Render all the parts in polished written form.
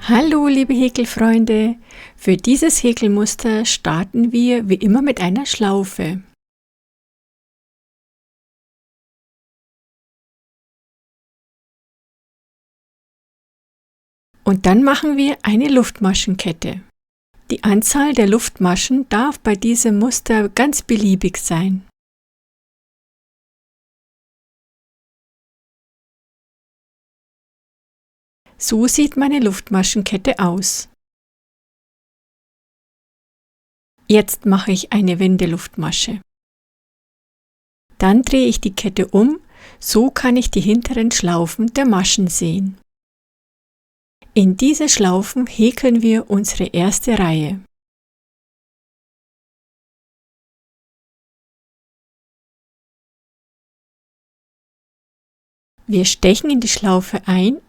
Hallo liebe Häkelfreunde, für dieses Häkelmuster starten wir wie immer mit einer Schlaufe. Und dann machen wir eine Luftmaschenkette. Die Anzahl der Luftmaschen darf bei diesem Muster ganz beliebig sein. So sieht meine Luftmaschenkette aus. Jetzt mache ich eine Wendeluftmasche. Dann drehe ich die Kette um, so kann ich die hinteren Schlaufen der Maschen sehen. In diese Schlaufen häkeln wir unsere erste Reihe. Wir stechen in die Schlaufe ein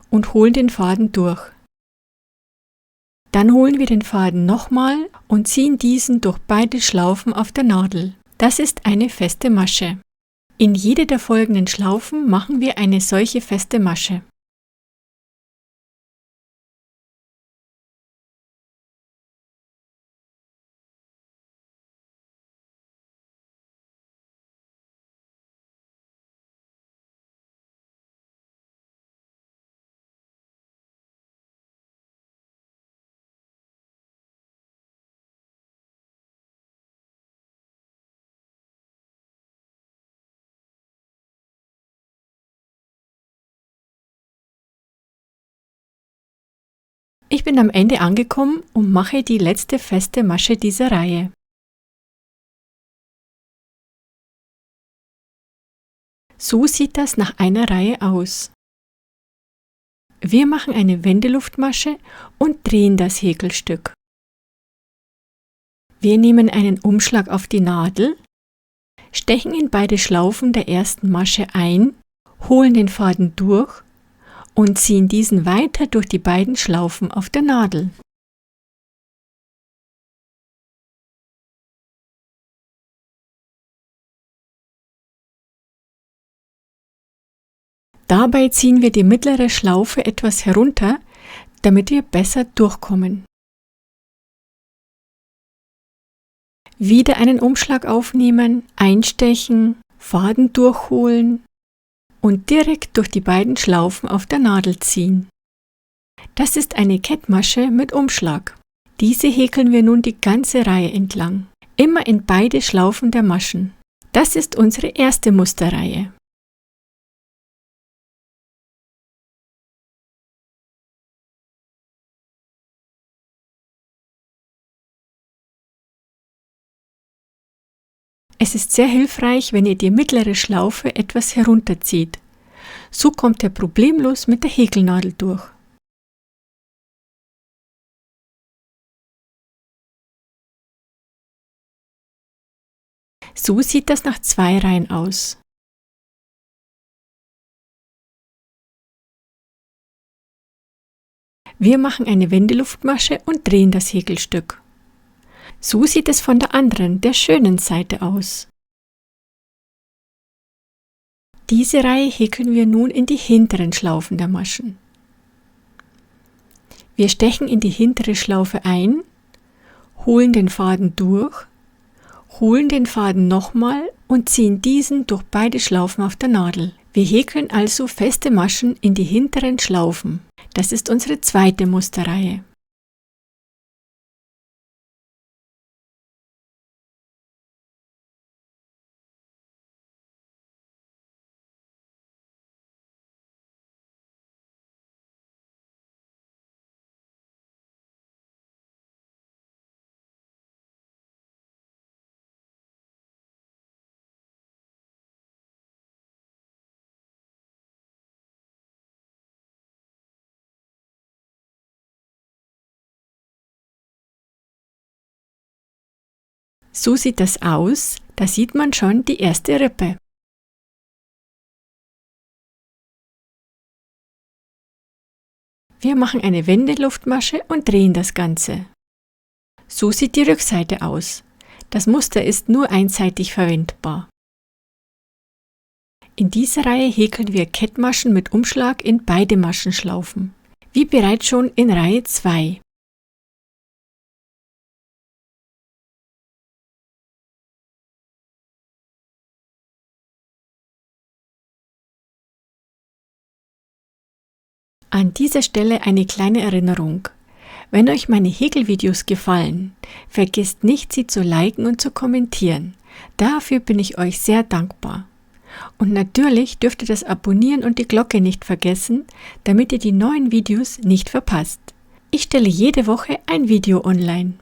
und holen den Faden durch. Dann holen wir den Faden nochmal und ziehen diesen durch beide Schlaufen auf der Nadel. Das ist eine feste Masche. In jede der folgenden Schlaufen machen wir eine solche feste Masche. Ich bin am Ende angekommen und mache die letzte feste Masche dieser Reihe. So sieht das nach einer Reihe aus. Wir machen eine Wendeluftmasche und drehen das Häkelstück. Wir nehmen einen Umschlag auf die Nadel, stechen in beide Schlaufen der ersten Masche ein, holen den Faden durch und ziehen diesen weiter durch die beiden Schlaufen auf der Nadel. Dabei ziehen wir die mittlere Schlaufe etwas herunter, damit wir besser durchkommen. Wieder einen Umschlag aufnehmen, einstechen, Faden durchholen und direkt durch die beiden Schlaufen auf der Nadel ziehen. Das ist eine Kettmasche mit Umschlag. Diese häkeln wir nun die ganze Reihe entlang, immer in beide Schlaufen der Maschen. Das ist unsere erste Musterreihe. Es ist sehr hilfreich, wenn ihr die mittlere Schlaufe etwas herunterzieht. So kommt ihr problemlos mit der Häkelnadel durch. So sieht das nach 2 Reihen aus. Wir machen eine Wendeluftmasche und drehen das Häkelstück. So sieht es von der anderen, der schönen Seite aus. Diese Reihe häkeln wir nun in die hinteren Schlaufen der Maschen. Wir stechen in die hintere Schlaufe ein, holen den Faden durch, holen den Faden nochmal und ziehen diesen durch beide Schlaufen auf der Nadel. Wir häkeln also feste Maschen in die hinteren Schlaufen. Das ist unsere zweite Musterreihe. So sieht das aus, da sieht man schon die erste Rippe. Wir machen eine Wendeluftmasche und drehen das Ganze. So sieht die Rückseite aus. Das Muster ist nur einseitig verwendbar. In dieser Reihe häkeln wir Kettmaschen mit Umschlag in beide Maschenschlaufen. Wie bereits schon in Reihe 2. An dieser Stelle eine kleine Erinnerung. Wenn euch meine Häkelvideos gefallen, vergesst nicht, sie zu liken und zu kommentieren. Dafür bin ich euch sehr dankbar. Und natürlich dürft ihr das Abonnieren und die Glocke nicht vergessen, damit ihr die neuen Videos nicht verpasst. Ich stelle jede Woche ein Video online.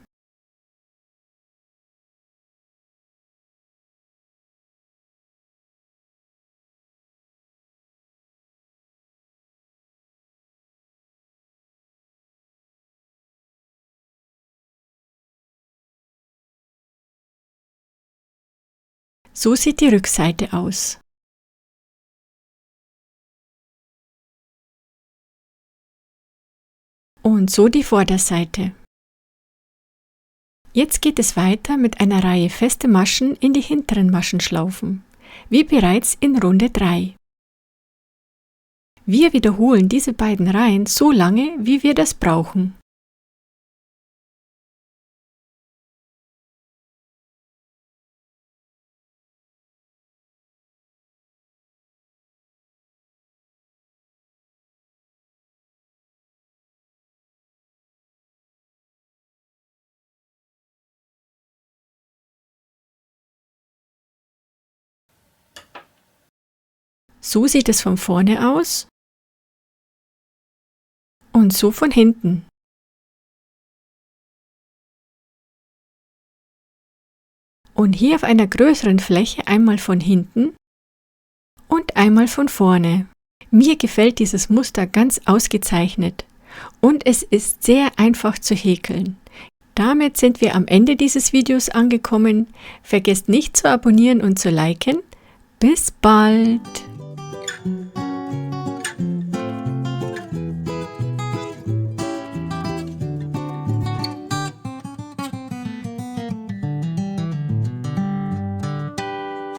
So sieht die Rückseite aus. Und so die Vorderseite. Jetzt geht es weiter mit einer Reihe feste Maschen in die hinteren Maschenschlaufen, wie bereits in Runde 3. Wir wiederholen diese beiden Reihen so lange, wie wir das brauchen. So sieht es von vorne aus und so von hinten. Und hier auf einer größeren Fläche einmal von hinten und einmal von vorne. Mir gefällt dieses Muster ganz ausgezeichnet und es ist sehr einfach zu häkeln. Damit sind wir am Ende dieses Videos angekommen. Vergesst nicht zu abonnieren und zu liken. Bis bald!